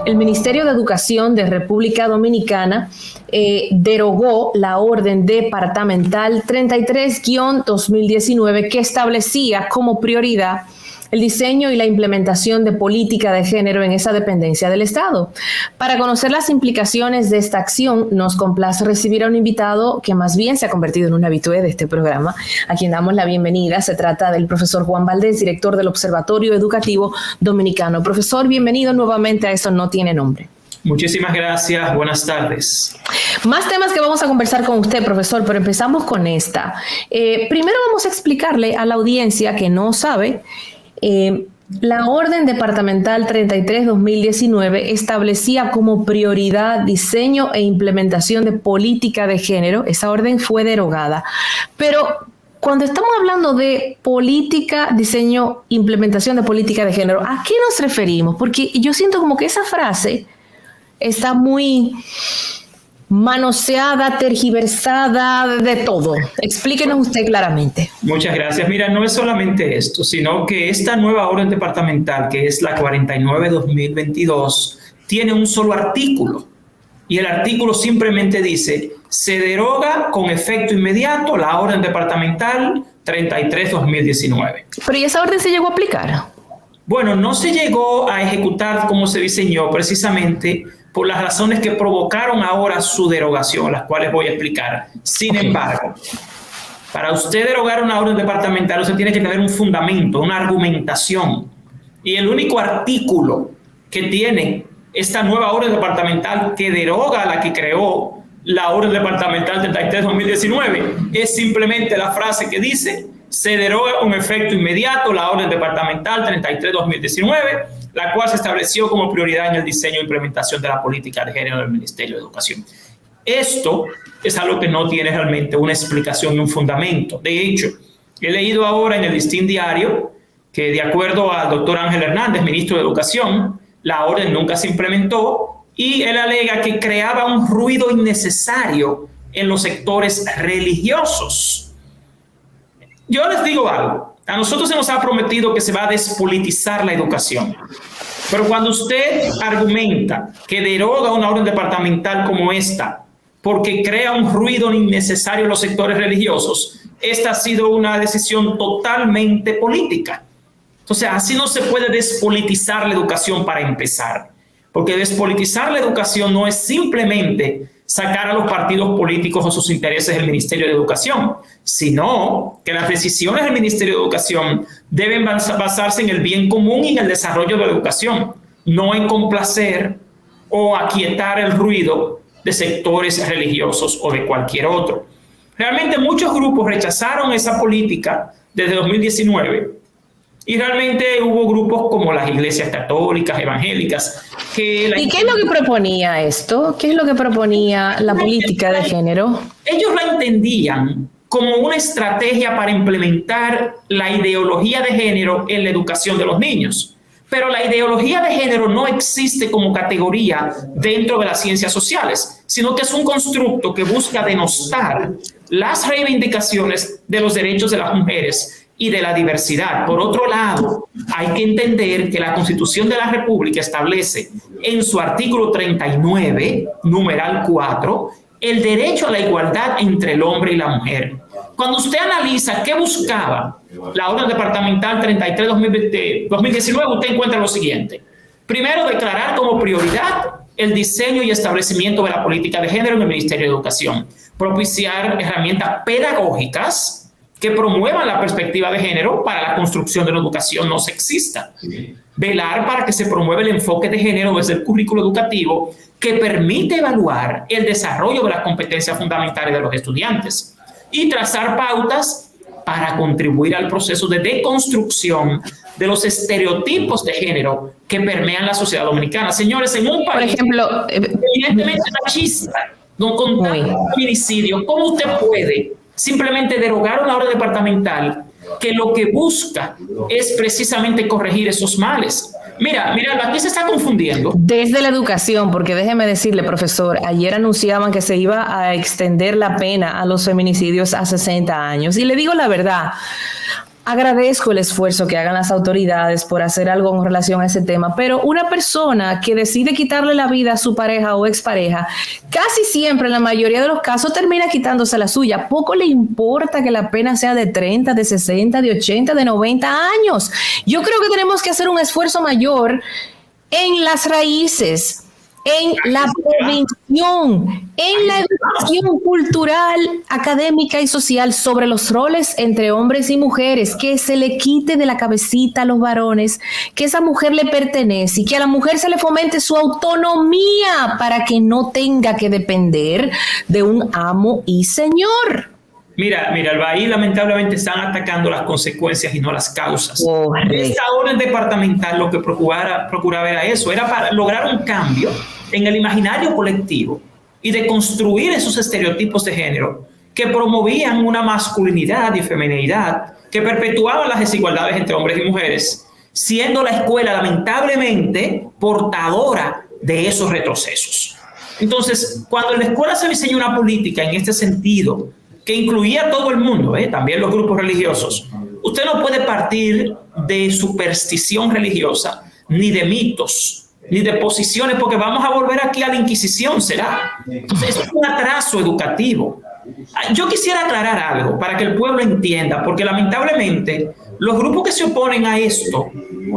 El Ministerio de Educación de República Dominicana derogó la orden departamental 33-2019 que establecía como prioridad el diseño y la implementación de política de género en esa dependencia del Estado. Para conocer las implicaciones de esta acción, nos complace recibir a un invitado que más bien se ha convertido en un habitué de este programa, a quien damos la bienvenida. Se trata del profesor Juan Valdés, director del Observatorio Educativo Dominicano. Profesor, bienvenido nuevamente a Eso No Tiene Nombre. Muchísimas gracias, buenas tardes. Más temas que vamos a conversar con usted, profesor, pero empezamos con esta. Primero vamos a explicarle a la audiencia que no sabe. La orden departamental 33-2019 establecía como prioridad diseño e implementación de política de género. Esa orden fue derogada. Pero cuando estamos hablando de política, diseño, implementación de política de género, ¿a qué nos referimos? Porque yo siento como que esa frase está muy manoseada, tergiversada, de todo. Explíquenos usted claramente. Muchas gracias. Mira, no es solamente esto, sino que esta nueva orden departamental, que es la 49-2022, tiene un solo artículo. Y el artículo simplemente dice, se deroga con efecto inmediato la orden departamental 33-2019. ¿Pero y esa orden se llegó a aplicar? Bueno, no se llegó a ejecutar como se diseñó, precisamente por las razones que provocaron ahora su derogación, las cuales voy a explicar. Sin embargo, para usted derogar una orden departamental, usted tiene que tener un fundamento, una argumentación. Y el único artículo que tiene esta nueva orden departamental que deroga la que creó la orden departamental 33-2019 es simplemente la frase que dice: se deroga con efecto inmediato la orden departamental 33-2019, la cual se estableció como prioridad en el diseño e implementación de la política de género del Ministerio de Educación. Esto es algo que no tiene realmente una explicación y un fundamento. De hecho, he leído ahora en el Listín Diario que, de acuerdo al doctor Ángel Hernández, ministro de Educación, la orden nunca se implementó y él alega que creaba un ruido innecesario en los sectores religiosos. Yo les digo algo. A nosotros se nos ha prometido que se va a despolitizar la educación. Pero cuando usted argumenta que deroga una orden departamental como esta porque crea un ruido innecesario en los sectores religiosos, esta ha sido una decisión totalmente política. Entonces, así no se puede despolitizar la educación para empezar. Porque despolitizar la educación no es simplemente sacar a los partidos políticos o sus intereses del Ministerio de Educación, sino que las decisiones del Ministerio de Educación deben basarse en el bien común y en el desarrollo de la educación, no en complacer o aquietar el ruido de sectores religiosos o de cualquier otro. Realmente muchos grupos rechazaron esa política desde 2019 y realmente hubo grupos como las iglesias católicas, evangélicas. ¿Y qué es lo que proponía esto? ¿Qué es lo que proponía la política de género? Ellos la entendían como una estrategia para implementar la ideología de género en la educación de los niños. Pero la ideología de género no existe como categoría dentro de las ciencias sociales, sino que es un constructo que busca denostar las reivindicaciones de los derechos de las mujeres y de la diversidad. Por otro lado, hay que entender que la Constitución de la República establece en su artículo 39, numeral 4, el derecho a la igualdad entre el hombre y la mujer. Cuando usted analiza qué buscaba la orden departamental 33-2019, usted encuentra lo siguiente. Primero, declarar como prioridad el diseño y establecimiento de la política de género en el Ministerio de Educación. Propiciar herramientas pedagógicas que promuevan la perspectiva de género para la construcción de una educación no sexista. Velar para que se promueva el enfoque de género desde el currículo educativo que permite evaluar el desarrollo de las competencias fundamentales de los estudiantes y trazar pautas para contribuir al proceso de deconstrucción de los estereotipos de género que permean la sociedad dominicana. Señores, en un país, por ejemplo, evidentemente machista, con tanto feminicidio, ¿cómo usted puede simplemente derogar una orden departamental que lo que busca es precisamente corregir esos males? Mira, aquí se está confundiendo. Desde la educación, porque déjeme decirle, profesor, ayer anunciaban que se iba a extender la pena a los feminicidios a 60 años. Y le digo la verdad, agradezco el esfuerzo que hagan las autoridades por hacer algo en relación a ese tema, pero una persona que decide quitarle la vida a su pareja o expareja, casi siempre, en la mayoría de los casos, termina quitándose la suya. Poco le importa que la pena sea de 30, de 60, de 80, de 90 años. Yo creo que tenemos que hacer un esfuerzo mayor en las raíces, en la prevención, en la educación cultural, académica y social sobre los roles entre hombres y mujeres, que se le quite de la cabecita a los varones que esa mujer le pertenece y que a la mujer se le fomente su autonomía para que no tenga que depender de un amo y señor. Mira, ahí lamentablemente están atacando las consecuencias y no las causas. Esta orden departamental lo que procuraba era eso, era para lograr un cambio en el imaginario colectivo y de construir esos estereotipos de género que promovían una masculinidad y feminidad que perpetuaban las desigualdades entre hombres y mujeres, siendo la escuela lamentablemente portadora de esos retrocesos. Entonces, cuando en la escuela se diseña una política en este sentido, que incluía a todo el mundo, también los grupos religiosos, usted no puede partir de superstición religiosa, ni de mitos, ni de posiciones, porque vamos a volver aquí a la Inquisición, ¿será? Entonces, eso es un atraso educativo. Yo quisiera aclarar algo para que el pueblo entienda, porque lamentablemente los grupos que se oponen a esto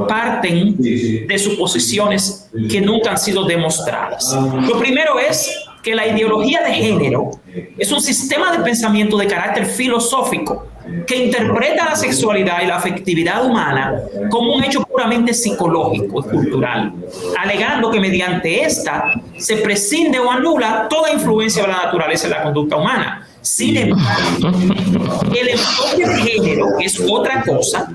parten de suposiciones que nunca han sido demostradas. Lo primero es que la ideología de género es un sistema de pensamiento de carácter filosófico que interpreta la sexualidad y la afectividad humana como un hecho puramente psicológico y cultural, alegando que mediante esta se prescinde o anula toda influencia de la naturaleza en la conducta humana. Sin embargo, el enfoque de género, que es otra cosa,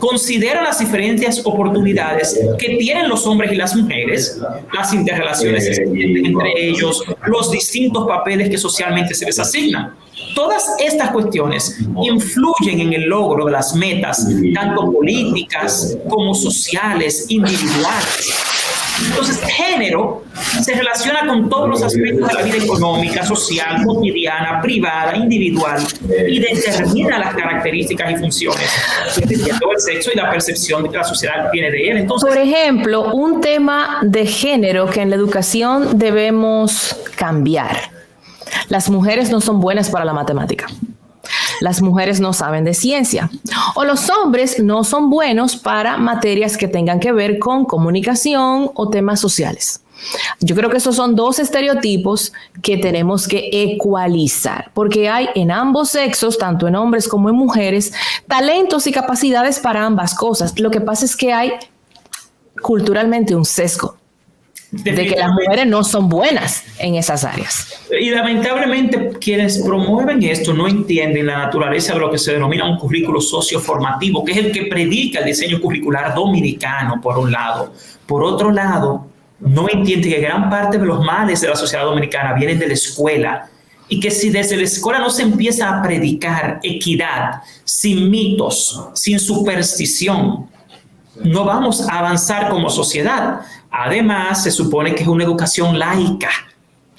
considera las diferentes oportunidades que tienen los hombres y las mujeres, las interrelaciones existentes entre ellos, los distintos papeles que socialmente se les asignan. Todas estas cuestiones influyen en el logro de las metas, tanto políticas como sociales, individuales. Entonces, género se relaciona con todos los aspectos de la vida económica, social, cotidiana, privada, individual, y determina las características y funciones del sexo y la percepción que la sociedad tiene de él. Entonces, por ejemplo, un tema de género que en la educación debemos cambiar. Las mujeres no son buenas para la matemática. Las mujeres no saben de ciencia. O los hombres no son buenos para materias que tengan que ver con comunicación o temas sociales. Yo creo que esos son dos estereotipos que tenemos que ecualizar, porque hay en ambos sexos, tanto en hombres como en mujeres, talentos y capacidades para ambas cosas. Lo que pasa es que hay culturalmente un sesgo de que las mujeres no son buenas en esas áreas. Y lamentablemente quienes promueven esto no entienden la naturaleza de lo que se denomina un currículo socioformativo, que es el que predica el diseño curricular dominicano, por un lado. Por otro lado, no entiende que gran parte de los males de la sociedad dominicana vienen de la escuela, y que si desde la escuela no se empieza a predicar equidad, sin mitos, sin superstición, no vamos a avanzar como sociedad. Además, se supone que es una educación laica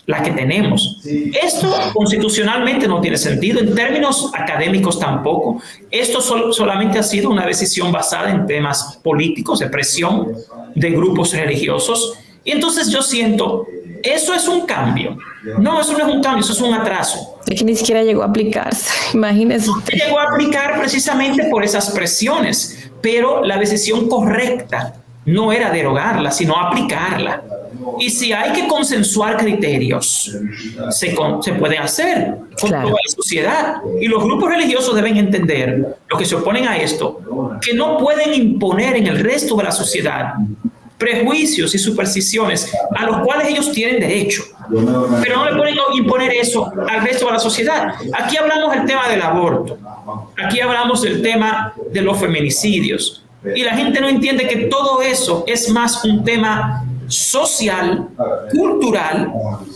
la que tenemos. Esto constitucionalmente no tiene sentido, en términos académicos tampoco. Esto solamente ha sido una decisión basada en temas políticos, de presión de grupos religiosos. Y entonces yo siento, eso es un cambio. No, eso no es un cambio, eso es un atraso. Es que ni siquiera llegó a aplicarse, imagínese usted. Llegó a aplicar precisamente por esas presiones, pero la decisión correcta no era derogarla, sino aplicarla. Y si hay que consensuar criterios, se puede hacer con toda la sociedad. Y los grupos religiosos deben entender, los que se oponen a esto, que no pueden imponer en el resto de la sociedad prejuicios y supersticiones a los cuales ellos tienen derecho. Pero no le pueden imponer eso al resto de la sociedad. Aquí hablamos del tema del aborto. Aquí hablamos del tema de los feminicidios. Y la gente no entiende que todo eso es más un tema social, cultural,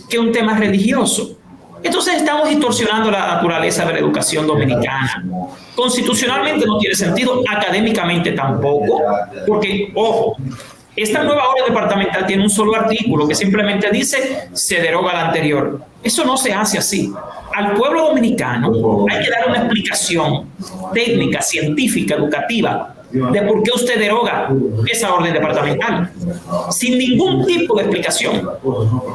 que un tema religioso. Entonces estamos distorsionando la naturaleza de la educación dominicana. Constitucionalmente no tiene sentido, académicamente tampoco, porque, ojo, Esta nueva orden departamental tiene un solo artículo que simplemente dice se deroga la anterior. Eso no se hace así. Al pueblo dominicano hay que dar una explicación técnica, científica, educativa de por qué usted deroga esa orden departamental, sin ningún tipo de explicación.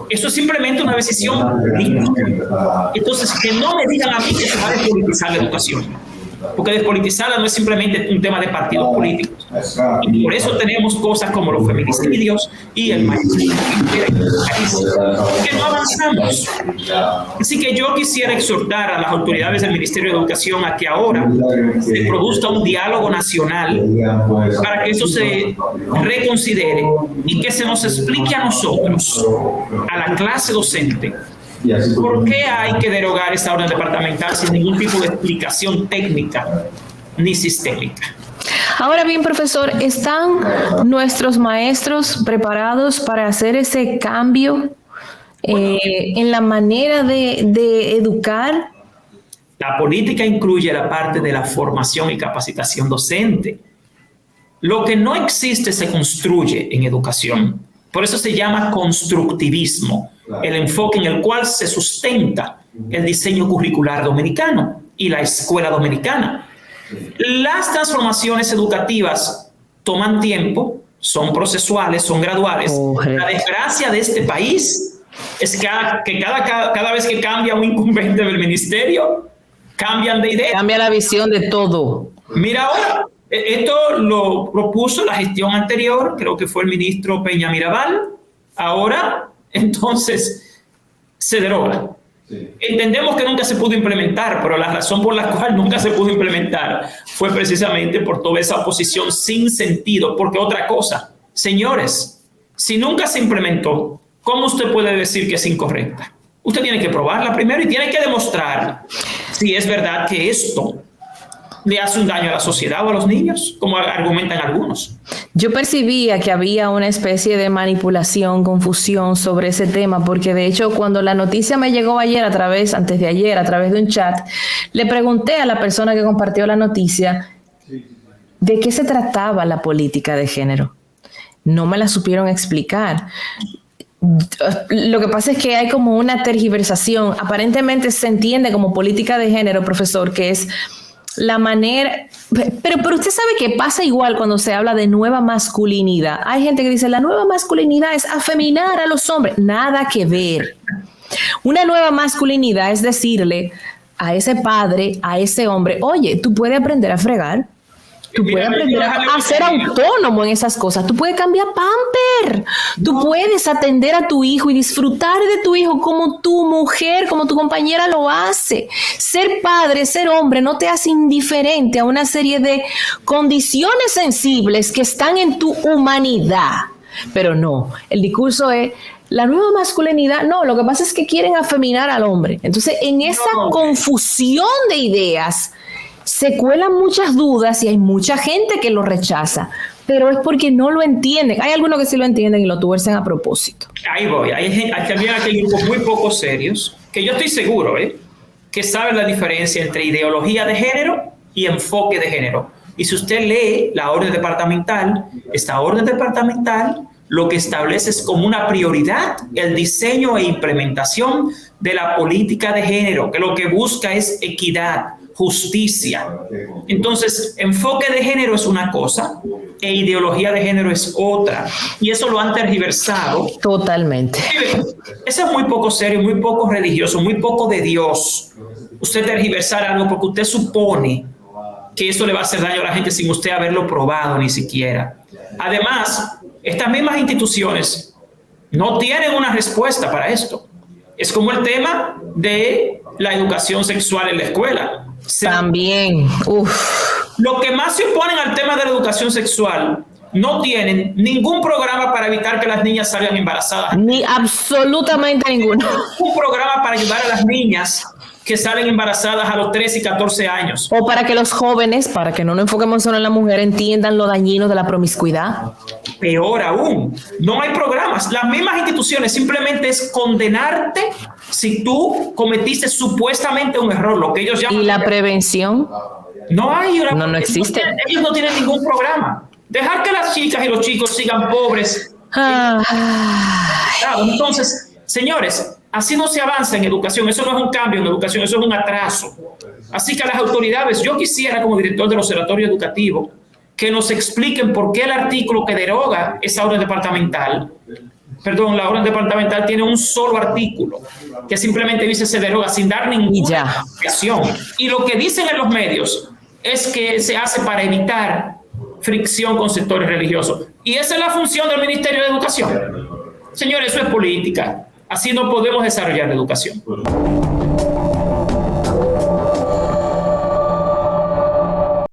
Eso es simplemente una decisión política. Entonces, que no me digan a mí que se va a despolitizar la educación, porque despolitizarla no es simplemente un tema de partidos políticos. Y por eso tenemos cosas como los feminicidios y el machismo, que no avanzamos. Así que yo quisiera exhortar a las autoridades del Ministerio de Educación a que ahora se produzca un diálogo nacional para que eso se reconsidere y que se nos explique a nosotros, a la clase docente, ¿por qué hay que derogar esa orden departamental sin ningún tipo de explicación técnica ni sistémica? Ahora bien, profesor, ¿están nuestros maestros preparados para hacer ese cambio en la manera de educar? La política incluye la parte de la formación y capacitación docente. Lo que no existe se construye en educación. Por eso se llama constructivismo, el enfoque en el cual se sustenta el diseño curricular dominicano y la escuela dominicana. Las transformaciones educativas toman tiempo, son procesuales, son graduales. La desgracia de este país es que cada vez que cambia un incumbente del ministerio, cambian de idea. Cambia la visión de todo. Mira ahora, esto lo propuso la gestión anterior, creo que fue el ministro Peña Mirabal. Ahora, entonces, se deroga. Sí. Entendemos que nunca se pudo implementar, pero la razón por la cual nunca se pudo implementar fue precisamente por toda esa oposición sin sentido. Porque otra cosa, señores, si nunca se implementó, ¿cómo usted puede decir que es incorrecta? Usted tiene que probarla primero y tiene que demostrar si es verdad que esto le hace un daño a la sociedad o a los niños, como argumentan algunos. Yo percibía que había una especie de manipulación, confusión sobre ese tema, porque de hecho cuando la noticia me llegó antes de ayer, a través de un chat, le pregunté a la persona que compartió la noticia de qué se trataba la política de género. No me la supieron explicar. Lo que pasa es que hay como una tergiversación. Aparentemente se entiende como política de género, profesor, que es la manera, pero usted sabe que pasa igual cuando se habla de nueva masculinidad. Hay gente que dice la nueva masculinidad es afeminar a los hombres. Nada que ver. Una nueva masculinidad es decirle a ese padre, a ese hombre, oye, tú puedes aprender a fregar. Tú puedes aprender a ser autónomo en esas cosas. Tú puedes cambiar pamper. Tú puedes atender a tu hijo y disfrutar de tu hijo como tu mujer, como tu compañera lo hace. Ser padre, ser hombre no te hace indiferente a una serie de condiciones sensibles que están en tu humanidad. Pero no, el discurso es la nueva masculinidad. No, lo que pasa es que quieren afeminar al hombre. Entonces, en esa confusión de ideas se cuelan muchas dudas y hay mucha gente que lo rechaza, pero es porque no lo entienden. Hay algunos que sí lo entienden y lo tuercen a propósito. Ahí voy. Hay también aquellos grupos muy poco serios, que yo estoy seguro, que saben la diferencia entre ideología de género y enfoque de género. Y si usted lee la orden departamental, esta orden departamental lo que establece es como una prioridad el diseño e implementación de la política de género, que lo que busca es equidad, justicia. Entonces, enfoque de género es una cosa e ideología de género es otra. Y eso lo han tergiversado. Totalmente. Eso es muy poco serio, muy poco religioso, muy poco de Dios. Usted tergiversar algo porque usted supone que eso le va a hacer daño a la gente sin usted haberlo probado ni siquiera. Además, estas mismas instituciones no tienen una respuesta para esto. Es como el tema de la educación sexual en la escuela. También. Lo que más se oponen al tema de la educación sexual no tienen ningún programa para evitar que las niñas salgan embarazadas. Ni absolutamente ninguno. Un programa para ayudar a las niñas que salen embarazadas a los 13 y 14 años. O para que los jóvenes, para que no nos enfoquemos solo en la mujer, entiendan lo dañino de la promiscuidad. Peor aún, no hay programas. Las mismas instituciones simplemente es condenarte si tú cometiste supuestamente un error, lo que ellos llaman. ¿Y la prevención? No hay. No existe. Ellos no tienen ningún programa. Dejar que las chicas y los chicos sigan pobres. Entonces, señores, así no se avanza en educación. Eso no es un cambio en educación, eso es un atraso. Así que a las autoridades, yo quisiera como director del Observatorio Educativo que nos expliquen por qué el artículo que deroga esa orden departamental, la orden departamental tiene un solo artículo que simplemente dice se deroga sin dar ninguna explicación. Y lo que dicen en los medios es que se hace para evitar fricción con sectores religiosos. Y esa es la función del Ministerio de Educación. Señores, eso es política. Así no podemos desarrollar la educación.